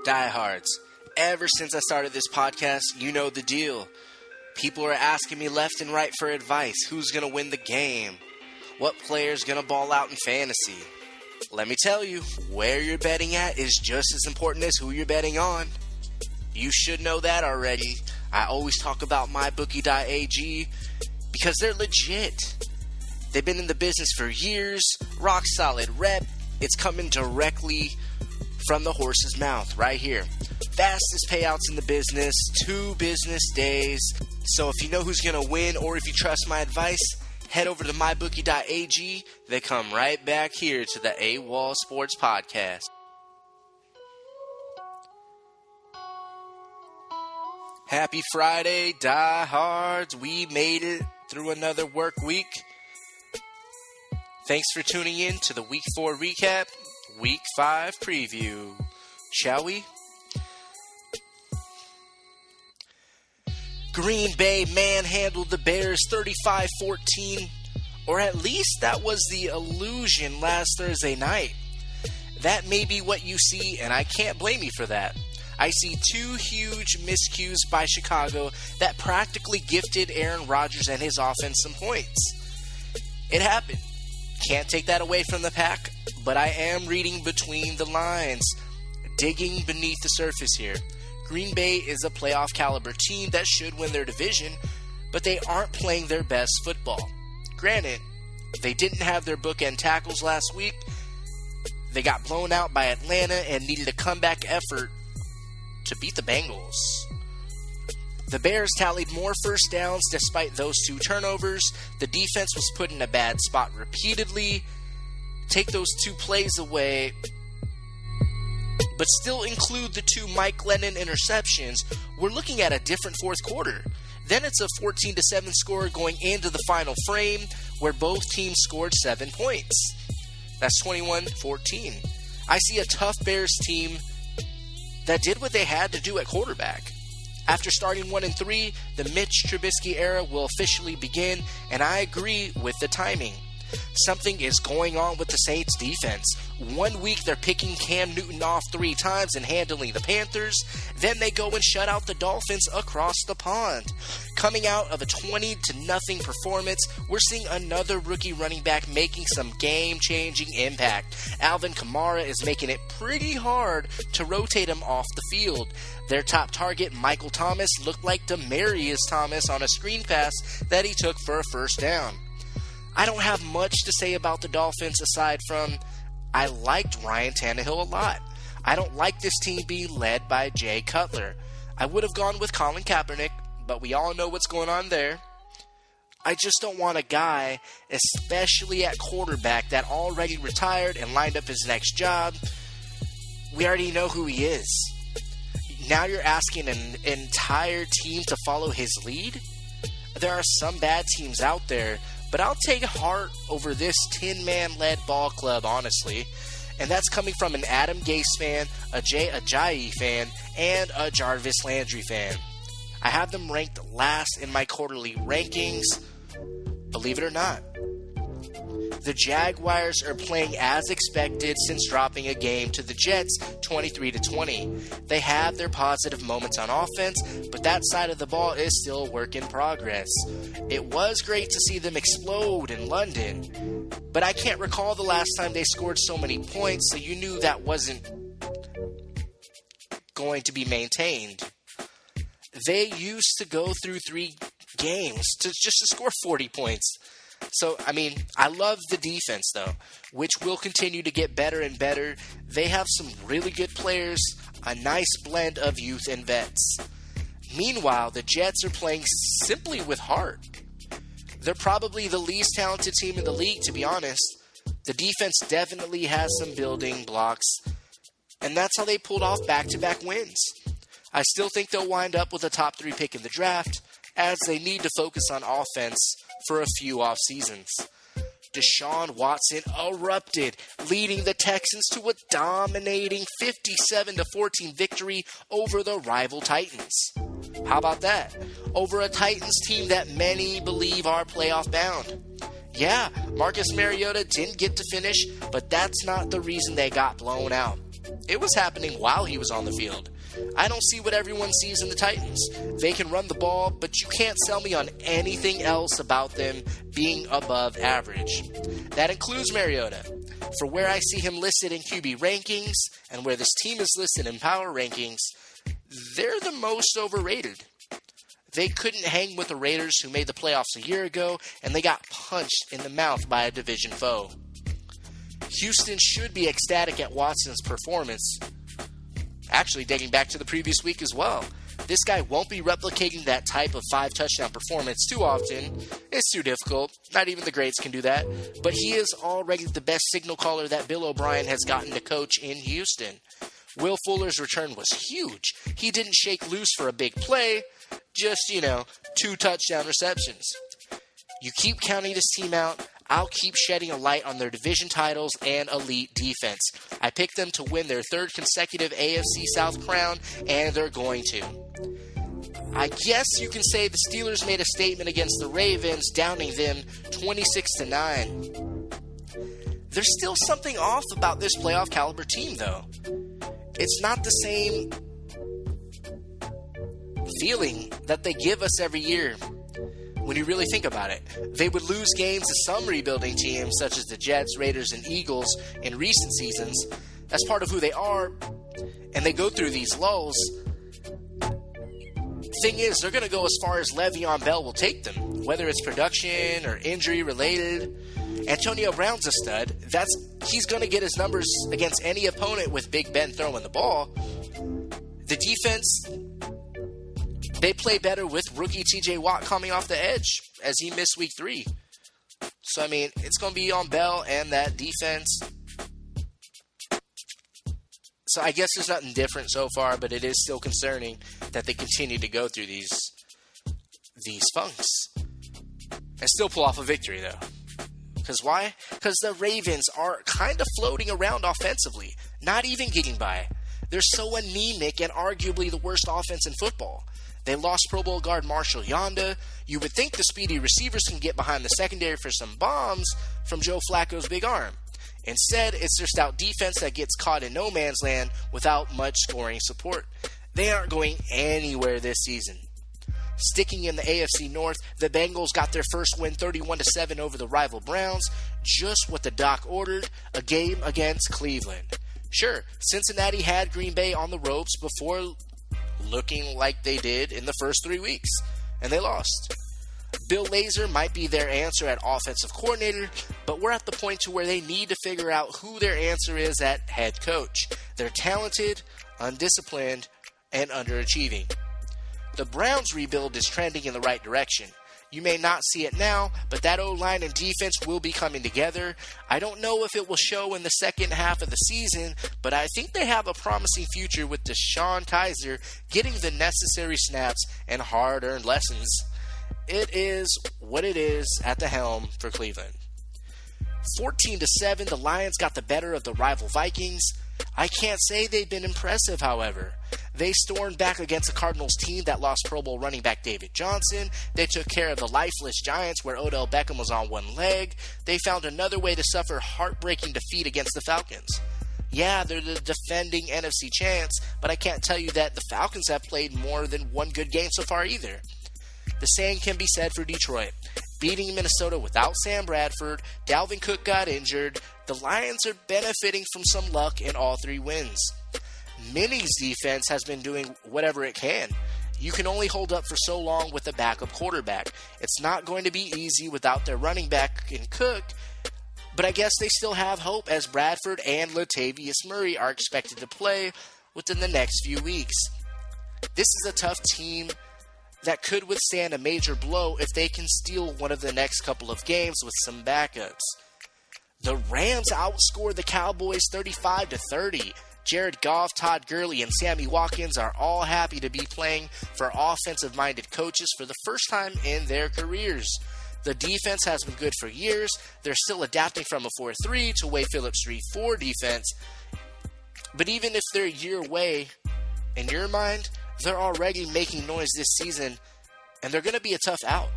Diehards, ever since I started this podcast, you know the deal. People are asking me left and right for advice. Who's going to win the game? What player's going to ball out in fantasy? Let me tell you, where you're betting at is just as important as who you're betting on. You should know that already. I always talk about MyBookie.ag because they're legit. They've been in the business for years, rock solid rep. It's coming directly from the horse's mouth right here. Fastest payouts in the business, 2 business days. So if you know who's going to win or if you trust my advice, head over to MyBookie.ag. They come right back here to the AWOL Sports Podcast. Happy Friday, diehards. We made it through another work week. Thanks for tuning in to the Week 4 recap, Week 5 preview. Shall we? Green Bay manhandled the Bears 35-14, or at least that was the illusion last Thursday night. That may be what you see, and I can't blame you for that. I see 2 huge miscues by Chicago that practically gifted Aaron Rodgers and his offense some points. It happened. Can't take that away from the pack, but I am reading between the lines, digging beneath the surface here. Green Bay is a playoff caliber team that should win their division, but they aren't playing their best football. Granted, they didn't have their bookend tackles last week. They got blown out by Atlanta and needed a comeback effort to beat the Bengals. The Bears tallied more first downs despite those 2 turnovers. The defense was put in a bad spot repeatedly. Take those 2 plays away, but still include the 2 Mike Glennon interceptions, we're looking at a different fourth quarter. Then it's a 14-7 score going into the final frame where both teams scored 7 points. That's 21-14. I see a tough Bears team that did what they had to do at quarterback. After starting 1-3, the Mitch Trubisky era will officially begin, and I agree with the timing. Something is going on with the Saints defense. 1 week they're picking Cam Newton off 3 times and handling the Panthers. Then they go and shut out the Dolphins across the pond. Coming out of a 20-0 performance, we're seeing another rookie running back making some game-changing impact. Alvin Kamara is making it pretty hard to rotate him off the field. Their top target, Michael Thomas, looked like Demaryius Thomas on a screen pass that he took for a first down. I don't have much to say about the Dolphins aside from I liked Ryan Tannehill a lot. I don't like this team being led by Jay Cutler. I would have gone with Colin Kaepernick, but we all know what's going on there. I just don't want a guy, especially at quarterback, that already retired and lined up his next job. We already know who he is. Now you're asking an entire team to follow his lead? There are some bad teams out there, but I'll take heart over this 10-man-led ball club, honestly. And that's coming from an Adam Gase fan, a Jay Ajayi fan, and a Jarvis Landry fan. I have them ranked last in my quarterly rankings, believe it or not. The Jaguars are playing as expected since dropping a game to the Jets 23-20. They have their positive moments on offense, but that side of the ball is still a work in progress. It was great to see them explode in London, but I can't recall the last time they scored so many points, so you knew that wasn't going to be maintained. They used to go through 3 games to score 40 points. So, I love the defense, though, which will continue to get better and better. They have some really good players, a nice blend of youth and vets. Meanwhile, the Jets are playing simply with heart. They're probably the least talented team in the league, to be honest. The defense definitely has some building blocks, and that's how they pulled off back-to-back wins. I still think they'll wind up with a top 3 pick in the draft, as they need to focus on offense for a few off seasons. Deshaun Watson erupted, leading the Texans to a dominating 57-14 victory over the rival Titans. How about that? Over a Titans team that many believe are playoff bound. Yeah, Marcus Mariota didn't get to finish, but that's not the reason they got blown out. It was happening while he was on the field. I don't see what everyone sees in the Titans. They can run the ball, but you can't sell me on anything else about them being above average. That includes Mariota. For where I see him listed in QB rankings and where this team is listed in power rankings, they're the most overrated. They couldn't hang with the Raiders, who made the playoffs a year ago, and they got punched in the mouth by a division foe. Houston should be ecstatic at Watson's performance, actually dating back to the previous week as well. This guy won't be replicating that type of 5-touchdown performance too often. It's too difficult. Not even the greats can do that. But he is already the best signal caller that Bill O'Brien has gotten to coach in Houston. Will Fuller's return was huge. He didn't shake loose for a big play, just, 2 touchdown receptions. You keep counting this team out, I'll keep shedding a light on their division titles and elite defense. I picked them to win their 3rd consecutive AFC South crown, and they're going to. I guess you can say the Steelers made a statement against the Ravens, downing them 26-9. There's still something off about this playoff caliber team, though. It's not the same feeling that they give us every year. When you really think about it, they would lose games to some rebuilding teams such as the Jets, Raiders, and Eagles in recent seasons. That's part of who they are, and they go through these lulls. Thing is, they're going to go as far as Le'Veon Bell will take them, whether it's production or injury related. Antonio Brown's a stud. He's going to get his numbers against any opponent with Big Ben throwing the ball. The defense, they play better with rookie TJ Watt coming off the edge as he missed week 3. So, it's going to be on Bell and that defense. So, I guess there's nothing different so far, but it is still concerning that they continue to go through these funks and still pull off a victory, though. Because why? Because the Ravens are kind of floating around offensively, not even getting by. They're so anemic and arguably the worst offense in football. They lost Pro Bowl guard Marshall Yanda. You would think the speedy receivers can get behind the secondary for some bombs from Joe Flacco's big arm. Instead, it's their stout defense that gets caught in no man's land without much scoring support. They aren't going anywhere this season. Sticking in the AFC North, the Bengals got their first win 31-7 over the rival Browns, just what the doc ordered, a game against Cleveland. Sure, Cincinnati had Green Bay on the ropes before looking like they did in the first 3 weeks, and they lost. Bill Lazor might be their answer at offensive coordinator, but we're at the point to where they need to figure out who their answer is at head coach. They're talented, undisciplined, and underachieving. The Browns' rebuild is trending in the right direction. You may not see it now, but that O-line and defense will be coming together. I don't know if it will show in the second half of the season, but I think they have a promising future with DeShone Kizer getting the necessary snaps and hard-earned lessons. It is what it is at the helm for Cleveland. 14-7, the Lions got the better of the rival Vikings. I can't say they've been impressive, however. They stormed back against a Cardinals team that lost Pro Bowl running back David Johnson. They took care of the lifeless Giants where Odell Beckham was on one leg. They found another way to suffer heartbreaking defeat against the Falcons. Yeah, they're the defending NFC champs, but I can't tell you that the Falcons have played more than one good game so far either. The same can be said for Detroit. Beating Minnesota without Sam Bradford, Dalvin Cook got injured. The Lions are benefiting from some luck in all 3 wins. Minnie's defense has been doing whatever it can. You can only hold up for so long with a backup quarterback. It's not going to be easy without their running back in Cook, but I guess they still have hope as Bradford and Latavius Murray are expected to play within the next few weeks. This is a tough team that could withstand a major blow if they can steal one of the next couple of games with some backups. The Rams outscored the Cowboys 35-30. Jared Goff, Todd Gurley, and Sammy Watkins are all happy to be playing for offensive-minded coaches for the first time in their careers. The defense has been good for years. They're still adapting from a 4-3 to Wade Phillips' 3-4 defense. But even if they're a year away, in your mind, they're already making noise this season, and they're going to be a tough out.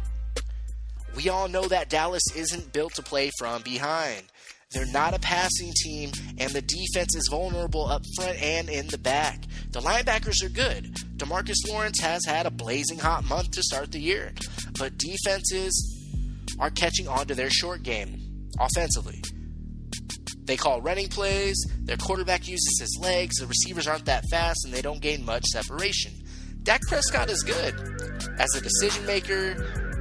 We all know that Dallas isn't built to play from behind. They're not a passing team, and the defense is vulnerable up front and in the back. The linebackers are good. DeMarcus Lawrence has had a blazing hot month to start the year, but defenses are catching on to their short game offensively. They call running plays, their quarterback uses his legs, the receivers aren't that fast, and they don't gain much separation. Dak Prescott is good as a decision maker,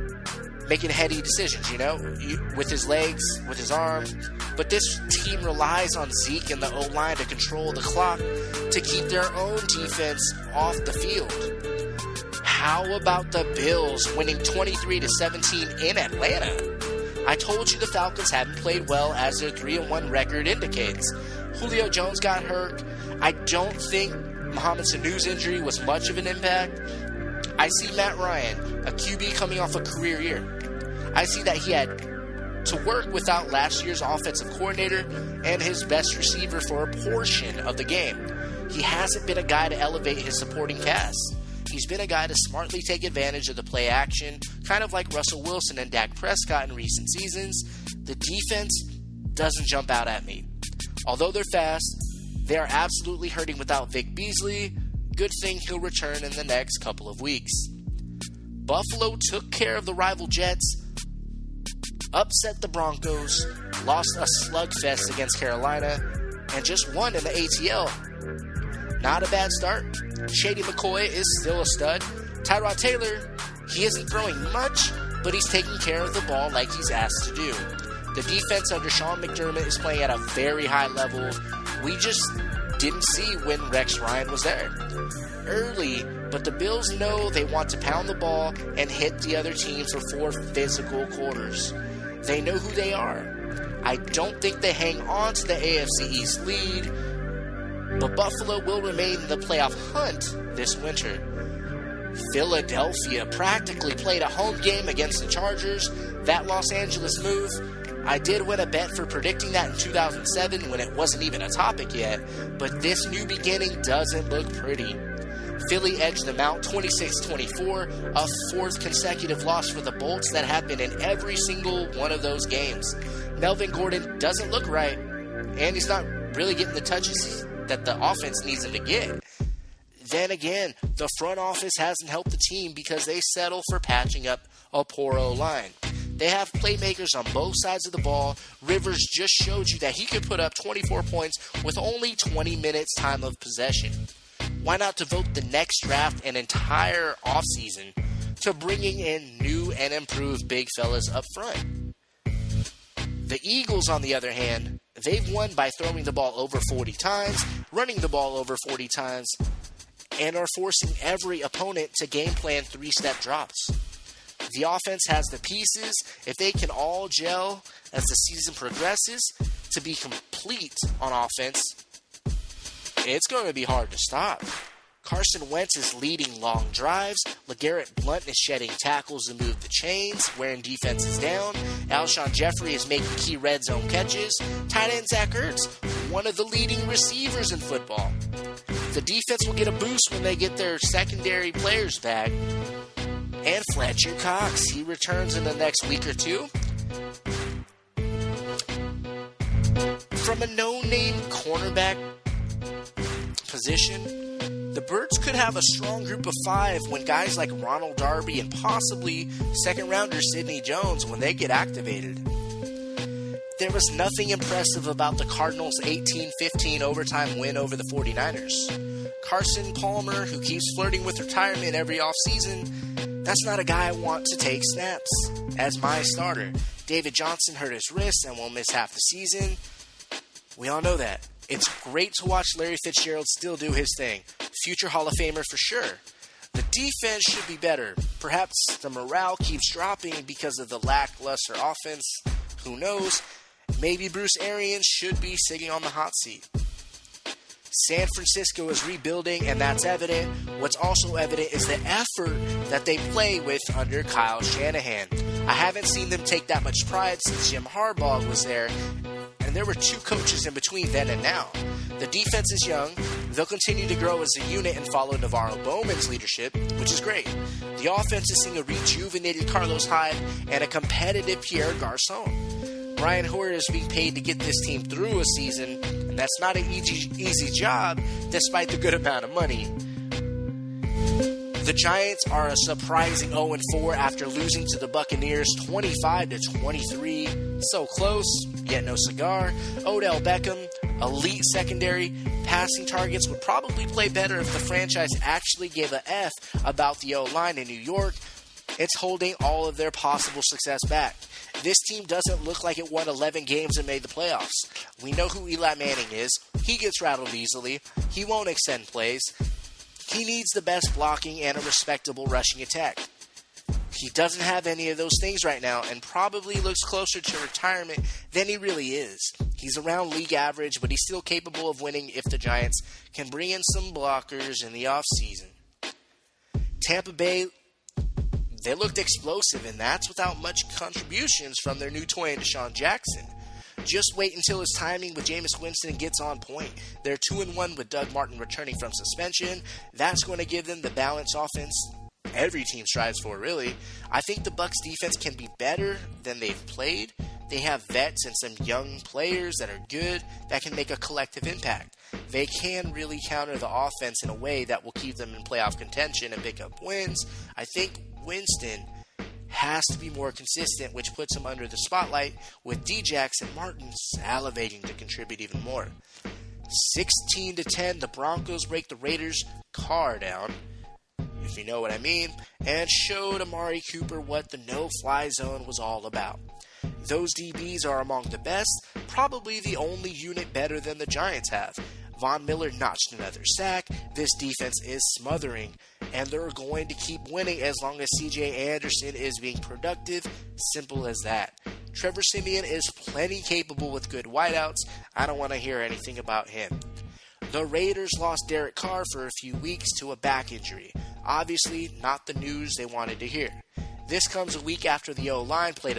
making heady decisions, with his legs, with his arms. But this team relies on Zeke and the O-line to control the clock to keep their own defense off the field. How about the Bills winning 23-17 in Atlanta? I told you the Falcons haven't played well, as their 3-1 record indicates. Julio Jones got hurt. I don't think Mohamed Sanu's injury was much of an impact. I see Matt Ryan, a QB coming off a career year. I see that he had to work without last year's offensive coordinator and his best receiver for a portion of the game. He hasn't been a guy to elevate his supporting cast. He's been a guy to smartly take advantage of the play action, kind of like Russell Wilson and Dak Prescott in recent seasons. The defense doesn't jump out at me. Although they're fast, they are absolutely hurting without Vic Beasley. Good thing he'll return in the next couple of weeks. Buffalo took care of the rival Jets, upset the Broncos, lost a slugfest against Carolina, and just won in the ATL. Not a bad start. Shady McCoy is still a stud. Tyrod Taylor, he isn't throwing much, but he's taking care of the ball like he's asked to do. The defense under Sean McDermott is playing at a very high level. We just didn't see when Rex Ryan was there. Early, but the Bills know they want to pound the ball and hit the other team for 4 physical quarters. They know who they are. I don't think they hang on to the AFC East lead, but Buffalo will remain in the playoff hunt this winter. Philadelphia practically played a home game against the Chargers. That Los Angeles move, I did win a bet for predicting that in 2007 when it wasn't even a topic yet, but this new beginning doesn't look pretty. Philly edged them out 26-24, a 4th consecutive loss for the Bolts that have been in every single one of those games. Melvin Gordon doesn't look right, and he's not really getting the touches that the offense needs him to get. Then again, the front office hasn't helped the team because they settle for patching up a poor O-line. They have playmakers on both sides of the ball. Rivers just showed you that he could put up 24 points with only 20 minutes time of possession. Why not devote the next draft and entire offseason to bringing in new and improved big fellas up front? The Eagles, on the other hand, they've won by throwing the ball over 40 times, running the ball over 40 times, and are forcing every opponent to game plan 3-step drops. The offense has the pieces, if they can all gel as the season progresses, to be complete on offense. It's going to be hard to stop. Carson Wentz is leading long drives. LeGarrette Blount is shedding tackles to move the chains, wearing defenses down. Alshon Jeffrey is making key red zone catches. Tight end Zach Ertz, one of the leading receivers in football. The defense will get a boost when they get their secondary players back. And Fletcher Cox, he returns in the next week or two. From a no-name cornerback position, the Birds could have a strong group of 5 when guys like Ronald Darby and possibly second-rounder Sidney Jones, when they get activated. There was nothing impressive about the Cardinals' 18-15 overtime win over the 49ers. Carson Palmer, who keeps flirting with retirement every offseason, that's not a guy I want to take snaps as my starter. David Johnson hurt his wrist and will miss half the season. We all know that. It's great to watch Larry Fitzgerald still do his thing. Future Hall of Famer for sure. The defense should be better. Perhaps the morale keeps dropping because of the lackluster offense. Who knows? Maybe Bruce Arians should be sitting on the hot seat. San Francisco is rebuilding, and that's evident. What's also evident is the effort that they play with under Kyle Shanahan. I haven't seen them take that much pride since Jim Harbaugh was there, and there were 2 coaches in between then and now. The defense is young. They'll continue to grow as a unit and follow Navarro Bowman's leadership, which is great. The offense is seeing a rejuvenated Carlos Hyde and a competitive Pierre Garçon. Brian Hoyer is being paid to get this team through a season, and that's not an easy job despite the good amount of money. The Giants are a surprising 0-4 after losing to the Buccaneers 25-23. So close, yet no cigar. Odell Beckham, elite secondary, passing targets would probably play better if the franchise actually gave a F about the O-line in New York. It's holding all of their possible success back. This team doesn't look like it won 11 games and made the playoffs. We know who Eli Manning is. He gets rattled easily. He won't extend plays. He needs the best blocking and a respectable rushing attack. He doesn't have any of those things right now and probably looks closer to retirement than he really is. He's around league average, but he's still capable of winning if the Giants can bring in some blockers in the offseason. Tampa Bay, they looked explosive, and that's without much contributions from their new toy in Deshaun Jackson. Just wait until his timing with Jameis Winston gets on point. They're 2-1 with Doug Martin returning from suspension. That's going to give them the balanced offense every team strives for, really. I think the Bucs defense can be better than they've played. They have vets and some young players that are good that can make a collective impact. They can really counter the offense in a way that will keep them in playoff contention and pick up wins. I think Winston has to be more consistent, which puts him under the spotlight, with Djax and Martin salivating to contribute even more. 16-10, the Broncos break the Raiders' car down, if you know what I mean, and showed Amari Cooper what the no-fly zone was all about. Those DBs are among the best, probably the only unit better than the Giants have. Von Miller notched another sack. This defense is smothering, and they're going to keep winning as long as C.J. Anderson is being productive. Simple as that. Trevor Siemian is plenty capable with good wideouts. I don't want to hear anything about him. The Raiders lost Derek Carr for a few weeks to a back injury. Obviously, not the news they wanted to hear. This comes a week after the O-line put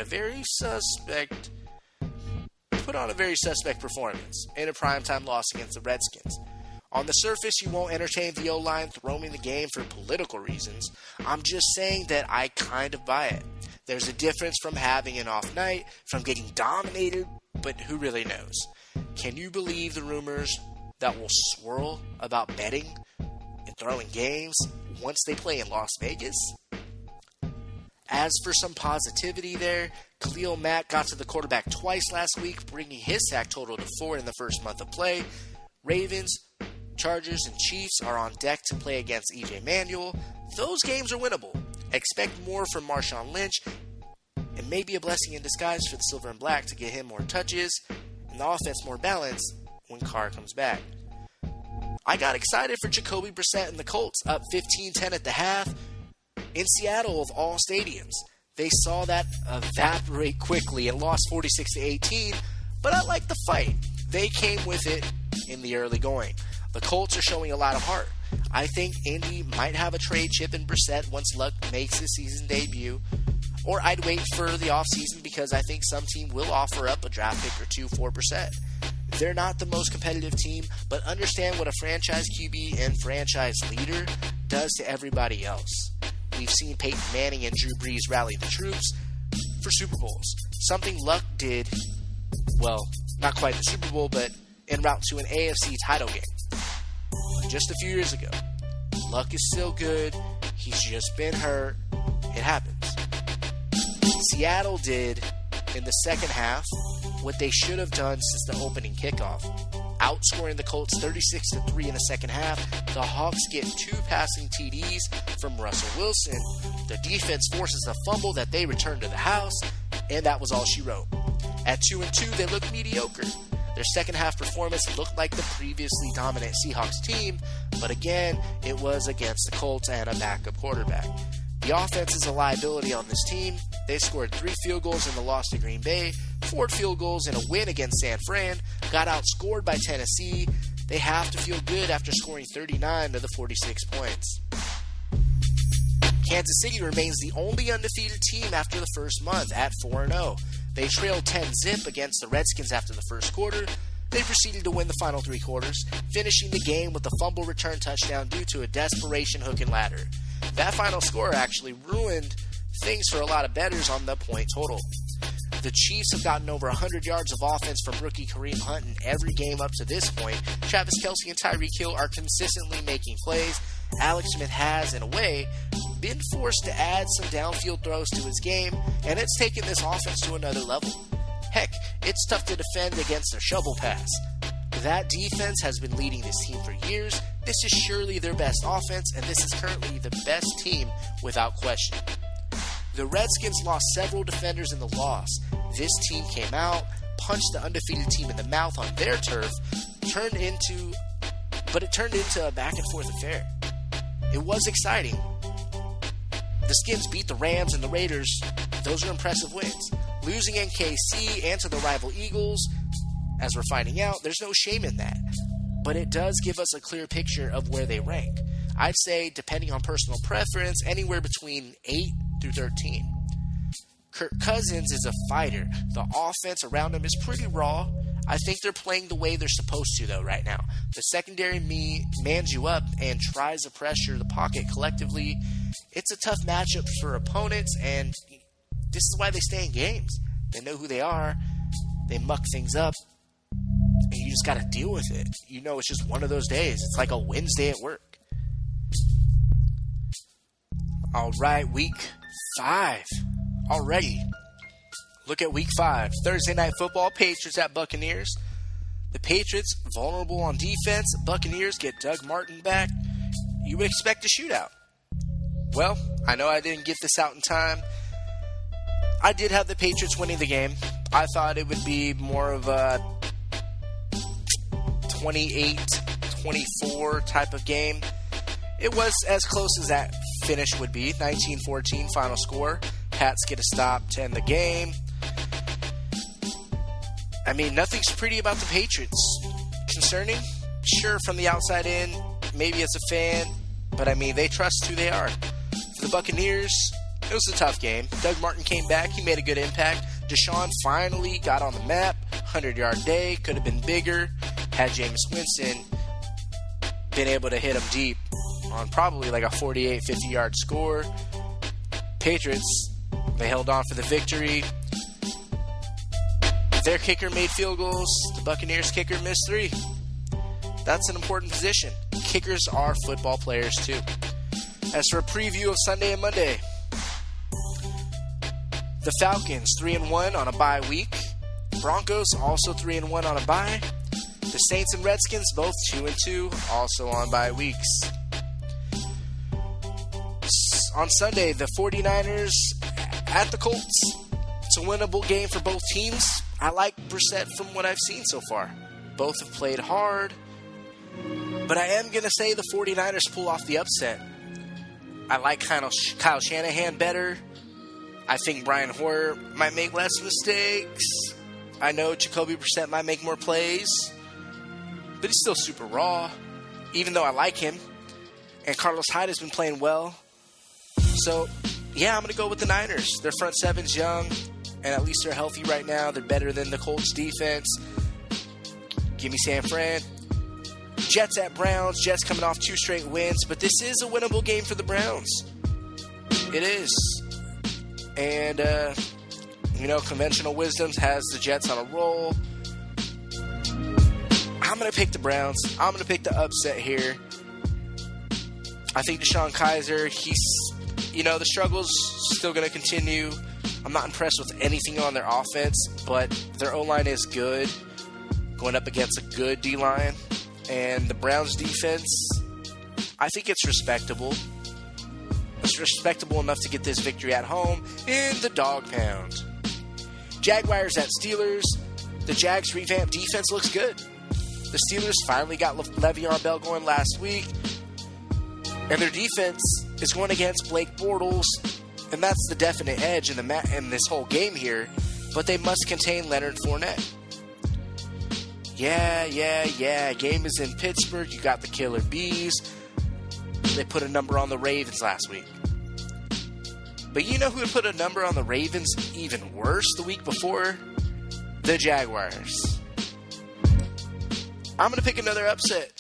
on a very suspect performance in a primetime loss against the Redskins. On the surface, you won't entertain the O-line throwing the game for political reasons. I'm just saying that I kind of buy it. There's a difference from having an off night, from getting dominated, but who really knows? Can you believe the rumors that will swirl about betting and throwing games once they play in Las Vegas? As for some positivity there, Khalil Mack got to the quarterback twice last week, bringing his sack total to 4 in the first month of play. Ravens, Chargers, and Chiefs are on deck to play against E.J. Manuel. Those games are winnable. Expect more from Marshawn Lynch, and maybe a blessing in disguise for the Silver and Black to get him more touches and the offense more balanced when Carr comes back. I got excited for Jacoby Brissett and the Colts, up 15-10 at the half. In Seattle, of all stadiums, they saw that evaporate quickly and lost 46-18, but I like the fight. They came with it in the early going. The Colts are showing a lot of heart. I think Indy might have a trade chip in Brissett once Luck makes his season debut, or I'd wait for the offseason because I think some team will offer up a draft pick or two for Brissett. They're not the most competitive team, but understand what a franchise QB and franchise leader does to everybody else. We've seen Peyton Manning and Drew Brees rally the troops for Super Bowls. Something Luck did, well, not quite the Super Bowl, but en route to an AFC title game. Just a few years ago. Luck is still good. He's just been hurt. It happens. Seattle did, in the second half, what they should have done since the opening kickoff. Outscoring the Colts 36-3 in the second half, the Hawks get 2 passing TDs from Russell Wilson. The defense forces a fumble that they return to the house, and that was all she wrote. At 2-2, they look mediocre. Their second half performance looked like the previously dominant Seahawks team, but again, it was against the Colts and a backup quarterback. The offense is a liability on this team. They scored 3 field goals in the loss to Green Bay, 4 field goals in a win against San Fran, got outscored by Tennessee. They have to feel good after scoring 39 of the 46 points. Kansas City remains the only undefeated team after the first month at 4-0. They trailed 10-zip against the Redskins after the first quarter. They proceeded to win the final 3 quarters, finishing the game with a fumble return touchdown due to a desperation hook and ladder. That final score actually ruined things for a lot of bettors on the point total. The Chiefs have gotten over 100 yards of offense from rookie Kareem Hunt in every game up to this point. Travis Kelce and Tyreek Hill are consistently making plays. Alex Smith has, in a way, been forced to add some downfield throws to his game, and it's taken this offense to another level. Heck, it's tough to defend against a shovel pass. That defense has been leading this team for years. This is surely their best offense, and this is currently the best team without question. The Redskins lost several defenders in the loss. This team came out, punched the undefeated team in the mouth on their turf, turned into a back-and-forth affair. It was exciting. The Skins beat the Rams and the Raiders. Those are impressive wins. Losing in KC and to the rival Eagles, as we're finding out, there's no shame in that. But it does give us a clear picture of where they rank. I'd say, depending on personal preference, anywhere between 8 through 13. Kirk Cousins is a fighter. The offense around him is pretty raw. I think they're playing the way they're supposed to, though, right now. The secondary mans you up and tries to pressure the pocket collectively. It's a tough matchup for opponents, and this is why they stay in games. They know who they are. They muck things up, and you just got to deal with it. You know, it's just one of those days. It's like a Wednesday at work. All right, week 5 already. Look at week 5. Thursday Night Football, Patriots at Buccaneers. The Patriots, vulnerable on defense. Buccaneers get Doug Martin back. You would expect a shootout. Well, I know I didn't get this out in time. I did have the Patriots winning the game. I thought it would be more of a 28-24 type of game. It was as close as that finish would be. 19-14 final score. Pats get a stop to end the game. I mean, nothing's pretty about the Patriots. Concerning? Sure, from the outside in, maybe as a fan, but I mean, they trust who they are. For the Buccaneers, it was a tough game. Doug Martin came back. He made a good impact. Deshaun finally got on the map. 100-yard day. Could have been bigger had Jameis Winston been able to hit him deep on probably like a 48, 50-yard score. Patriots, they held on for the victory. Their kicker made field goals. The Buccaneers kicker missed 3. That's an important position. Kickers are football players too. As for a preview of Sunday and Monday, the Falcons 3-1 on a bye week. Broncos also 3-1 on a bye. The Saints and Redskins both 2-2, also on bye weeks. On Sunday, the 49ers at the Colts. It's a winnable game for both teams. I like Brissett from what I've seen so far. Both have played hard. But I am going to say the 49ers pull off the upset. I like Kyle Shanahan better. I think Brian Hoyer might make less mistakes. I know Jacoby Brissett might make more plays. But he's still super raw, even though I like him. And Carlos Hyde has been playing well. So, yeah, I'm going to go with the Niners. Their front seven's young, and at least they're healthy right now. They're better than the Colts defense. Give me San Fran. Jets at Browns. Jets coming off 2 straight wins, but this is a winnable game for the Browns. It is. And, conventional wisdom has the Jets on a roll. I'm going to pick the Browns. I'm going to pick the upset here. I think DeShone Kizer, the struggle's still going to continue. I'm not impressed with anything on their offense, but their O-line is good, going up against a good D-line. And the Browns' defense, I think it's respectable. It's respectable enough to get this victory at home in the dog pound. Jaguars at Steelers. The Jags' revamped defense looks good. The Steelers finally got Le'Veon Bell going last week. And their defense is going against Blake Bortles. And that's the definite edge in this whole game here. But they must contain Leonard Fournette. Yeah. Game is in Pittsburgh. You got the Killer Bees. They put a number on the Ravens last week. But you know who put a number on the Ravens even worse the week before? The Jaguars. I'm going to pick another upset.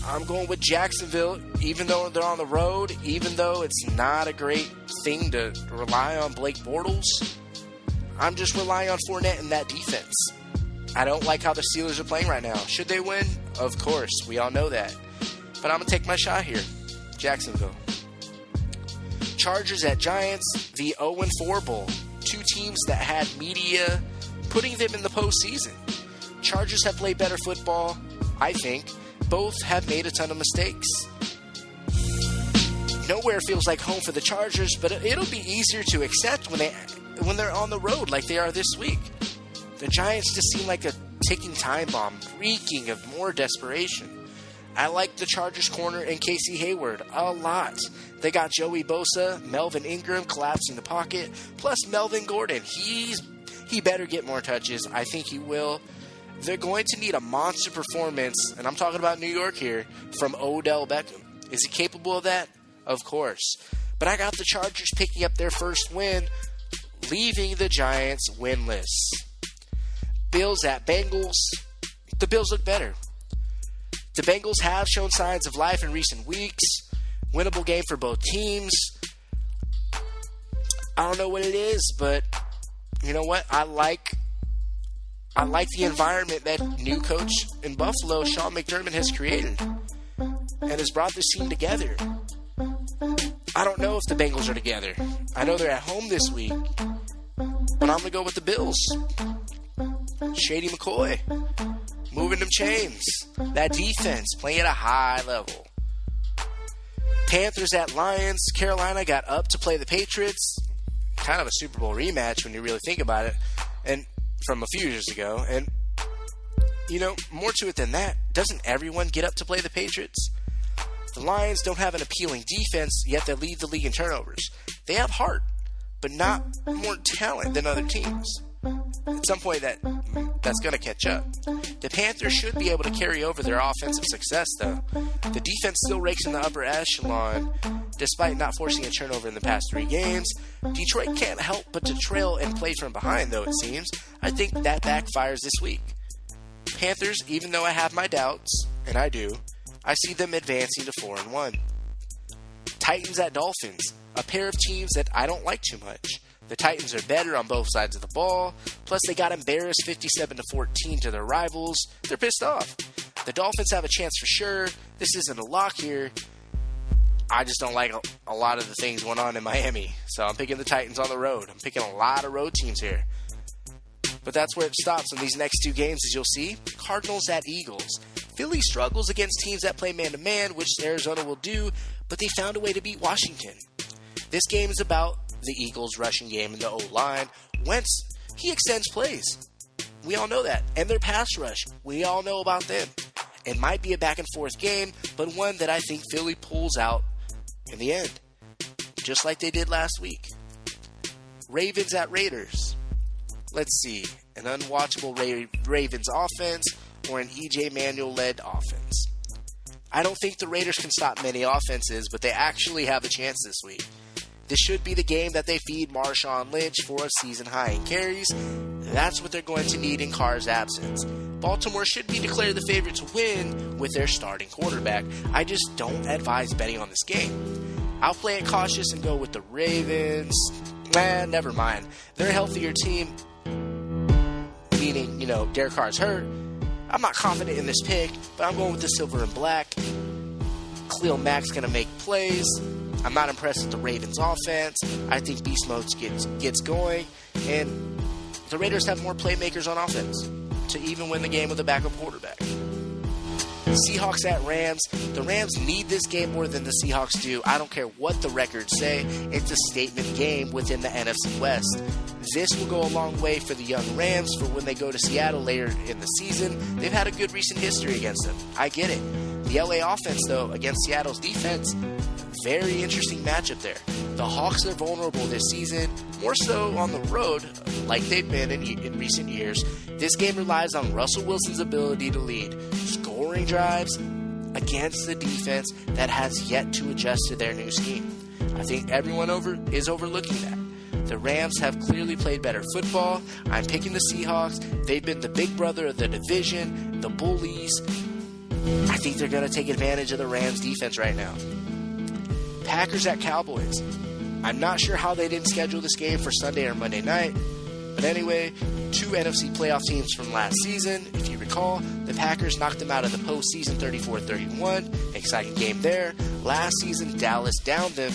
I'm going with Jacksonville, even though they're on the road, even though it's not a great thing to rely on Blake Bortles. I'm just relying on Fournette and that defense. I don't like how the Steelers are playing right now. Should they win? Of course. We all know that. But I'm going to take my shot here. Jacksonville. Chargers at Giants, the 0-4 Bowl. Two teams that had media putting them in the postseason. Chargers have played better football, I think. Both have made a ton of mistakes. Nowhere feels like home for the Chargers, but it'll be easier to accept when they're on the road like they are this week. The Giants just seem like a ticking time bomb, reeking of more desperation. I like the Chargers corner and Casey Hayward a lot. They got Joey Bosa, Melvin Ingram collapsing the pocket, plus Melvin Gordon. He better get more touches. I think he will. They're going to need a monster performance, and I'm talking about New York here, from Odell Beckham. Is he capable of that? Of course. But I got the Chargers picking up their first win, leaving the Giants winless. Bills at Bengals. The Bills look better. The Bengals have shown signs of life in recent weeks. Winnable game for both teams. I don't know what it is, but you know what? I like the environment that new coach in Buffalo, Sean McDermott, has created and has brought this team together. I don't know if the Bengals are together. I know they're at home this week, but I'm going to go with the Bills. Shady McCoy, moving them chains. That defense playing at a high level. Panthers at Lions. Carolina got up to play the Patriots. Kind of a Super Bowl rematch when you really think about it, and from a few years ago. And, you know, more to it than that, doesn't everyone get up to play the Patriots? The Lions don't have an appealing defense, yet they lead the league in turnovers. They have heart, but not more talent than other teams. At some point, that's going to catch up. The Panthers should be able to carry over their offensive success, though. The defense still rakes in the upper echelon, despite not forcing a turnover in the past 3 games. Detroit can't help but to trail and play from behind, though, it seems. I think that backfires this week. Panthers, even though I have my doubts, and I do, I see them advancing to 4-1. Titans at Dolphins, a pair of teams that I don't like too much. The Titans are better on both sides of the ball, plus they got embarrassed 57-14 to their rivals. They're pissed off. The Dolphins have a chance for sure. This isn't a lock here. I just don't like a lot of the things going on in Miami, so I'm picking the Titans on the road. I'm picking a lot of road teams here. But that's where it stops in these next 2 games, as you'll see. Cardinals at Eagles. Philly struggles against teams that play man-to-man, which Arizona will do, but they found a way to beat Washington. This game is about the Eagles' rushing game and the O-line. Wentz, he extends plays. We all know that. And their pass rush, we all know about them. It might be a back-and-forth game, but one that I think Philly pulls out in the end, just like they did last week. Ravens at Raiders. Let's see, an unwatchable Ravens offense or an E.J. Manuel-led offense. I don't think the Raiders can stop many offenses, but they actually have a chance this week. This should be the game that they feed Marshawn Lynch for a season high in carries. That's what they're going to need in Carr's absence. Baltimore should be declared the favorite to win with their starting quarterback. I just don't advise betting on this game. I'll play it cautious and go with the Ravens. Never mind. They're a healthier team, meaning, Derek Carr's hurt. I'm not confident in this pick, but I'm going with the silver and black. Khalil Mack's going to make plays. I'm not impressed with the Ravens offense. I think Beast Mode gets going. And the Raiders have more playmakers on offense to even win the game with a backup quarterback. Seahawks at Rams. The Rams need this game more than the Seahawks do. I don't care what the records say. It's a statement game within the NFC West. This will go a long way for the young Rams for when they go to Seattle later in the season. They've had a good recent history against them. I get it. The LA offense, though, against Seattle's defense, very interesting matchup there. The Hawks are vulnerable this season, more so on the road, like they've been in recent years. This game relies on Russell Wilson's ability to lead scoring drives against the defense that has yet to adjust to their new scheme. I think everyone is overlooking that. The Rams have clearly played better football. I'm picking the Seahawks. They've been the big brother of the division, the bullies. I think they're going to take advantage of the Rams defense right now. Packers at Cowboys. I'm not sure how they didn't schedule this game for Sunday or Monday night. But anyway, 2 NFC playoff teams from last season. If you recall, the Packers knocked them out of the postseason 34-31. Exciting game there. Last season, Dallas downed them,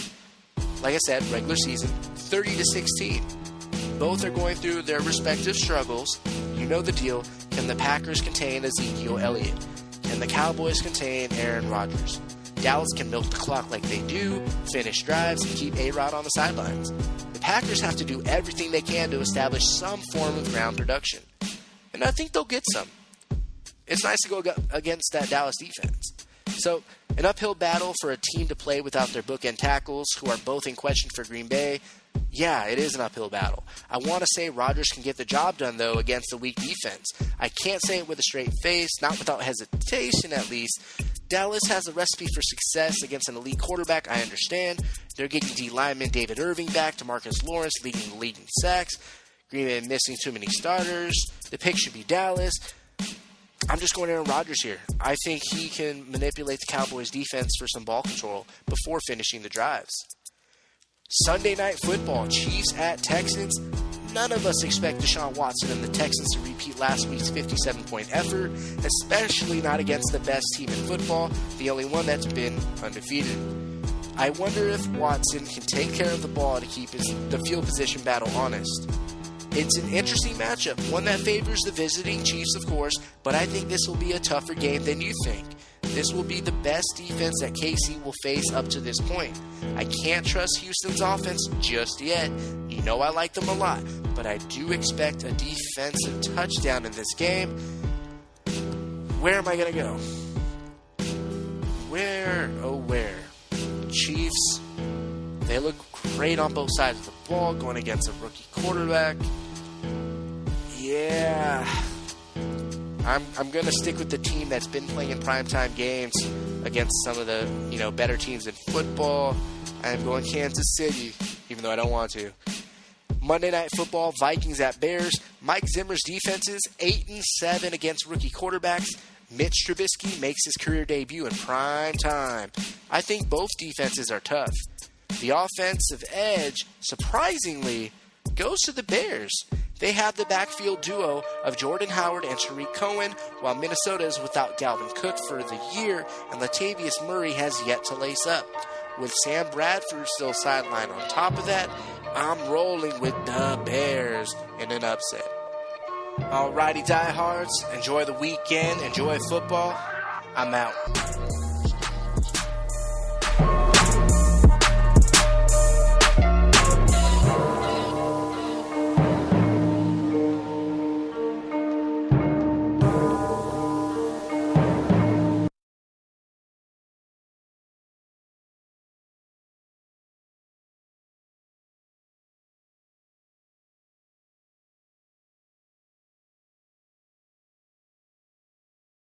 like I said, regular season, 30-16. Both are going through their respective struggles. You know the deal. Can the Packers contain Ezekiel Elliott? Can the Cowboys contain Aaron Rodgers? Dallas can milk the clock like they do, finish drives, and keep A-Rod on the sidelines. The Packers have to do everything they can to establish some form of ground production. And I think they'll get some. It's nice to go against that Dallas defense. So, an uphill battle for a team to play without their bookend tackles, who are both in question for Green Bay. Yeah, it is an uphill battle. I want to say Rodgers can get the job done, though, against a weak defense. I can't say it with a straight face, not without hesitation at least. Dallas has a recipe for success against an elite quarterback, I understand. They're getting D lineman David Irving back, DeMarcus Lawrence leading the league in sacks. Green Bay missing too many starters. The pick should be Dallas. I'm just going Aaron Rodgers here. I think he can manipulate the Cowboys defense for some ball control before finishing the drives. Sunday Night Football, Chiefs at Texans. None of us expect Deshaun Watson and the Texans to repeat last week's 57-point effort, especially not against the best team in football, the only one that's been undefeated. I wonder if Watson can take care of the ball to keep the field position battle honest. It's an interesting matchup, one that favors the visiting Chiefs, of course, but I think this will be a tougher game than you think. This will be the best defense that KC will face up to this point. I can't trust Houston's offense just yet. You know I like them a lot, but I do expect a defensive touchdown in this game. Where am I going to go? Where? Chiefs, they look great on both sides of the ball going against a rookie quarterback. Yeah, I'm going to stick with the team that's been playing in primetime games against some of the, better teams in football. I'm going Kansas City, even though I don't want to. Monday Night Football, Vikings at Bears. Mike Zimmer's defenses, 8-7 against rookie quarterbacks. Mitch Trubisky makes his career debut in prime time. I think both defenses are tough. The offensive edge, surprisingly, goes to the Bears. They have the backfield duo of Jordan Howard and Tariq Cohen, while Minnesota is without Dalvin Cook for the year, and Latavius Murray has yet to lace up. With Sam Bradford still sidelined on top of that, I'm rolling with the Bears in an upset. Alrighty, diehards, enjoy the weekend, enjoy football. I'm out.